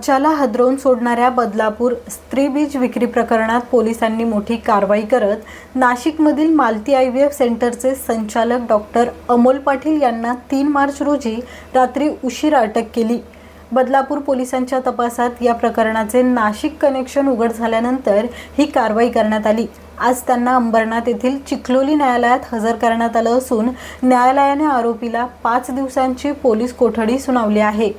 राज्याला हादरवून सोडणाऱ्या बदलापूर स्त्रीबीज विक्री प्रकरणात पोलिसांनी मोठी कारवाई करत नाशिकमधील मालती IVF सेंटरचे संचालक डॉक्टर अमोल पाटील यांना 3 मार्च रोजी रात्री उशिरा अटक केली। बदलापूर पोलिसांच्या तपासात या प्रकरणाचे नाशिक कनेक्शन उघड झाल्यानंतर ही कारवाई करण्यात आली। आज त्यांना अंबरनाथ येथील चिखलोली न्यायालयात हजर करण्यात आलं असून न्यायालयाने आरोपीला 5 दिवसांची पोलीस कोठडी सुनावली आहे।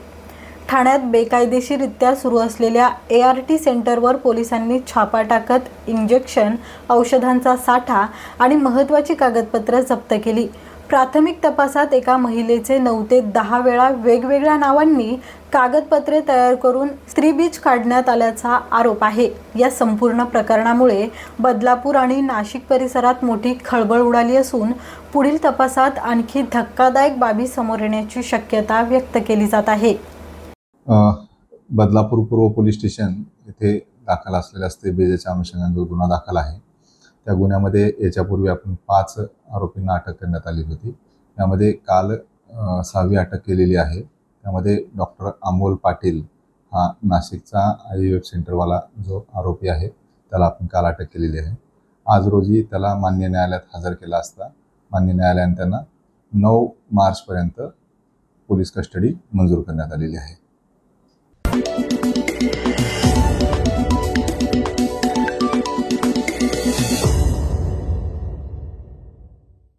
ठाण्यात बेकायदेशीररित्या सुरू असलेल्या ART सेंटरवर पोलिसांनी छापा टाकत इंजेक्शन, औषधांचा साठा आणि महत्त्वाची कागदपत्रे जप्त केली। प्राथमिक तपासात एका महिलेचे 9 ते 10 वेळा वेगवेगळ्या नावांनी कागदपत्रे तयार करून स्त्रीबीज काढण्यात आल्याचा आरोप आहे। या संपूर्ण प्रकरणामुळे बदलापूर आणि नाशिक परिसरात मोठी खळबळ उडाली असून पुढील तपासात आणखी धक्कादायक बाबी समोर येण्याची शक्यता व्यक्त केली जात आहे। बदलापूर पूर्व पोलीस स्टेशन येथे दाखल असलेल्या स्त्रीबीजेच्या अनुषंगाने जो गुन्हा दाखल आहे त्या गुन्ह्यामध्ये याच्यापूर्वी आपण 5 आरोपींना अटक करण्यात आली होती। यामध्ये काल 6वी अटक केलेली आहे। त्यामध्ये डॉक्टर अमोल पाटील हा नाशिकचा IVF सेंटरवाला जो आरोपी आहे त्याला आपण काल अटक केलेली आहे। आज रोजी त्याला मान्य न्यायालयात हजर केला असता मान्य न्यायालयाने त्यांना 9 मार्चपर्यंत पोलीस कस्टडी मंजूर करण्यात आलेली आहे।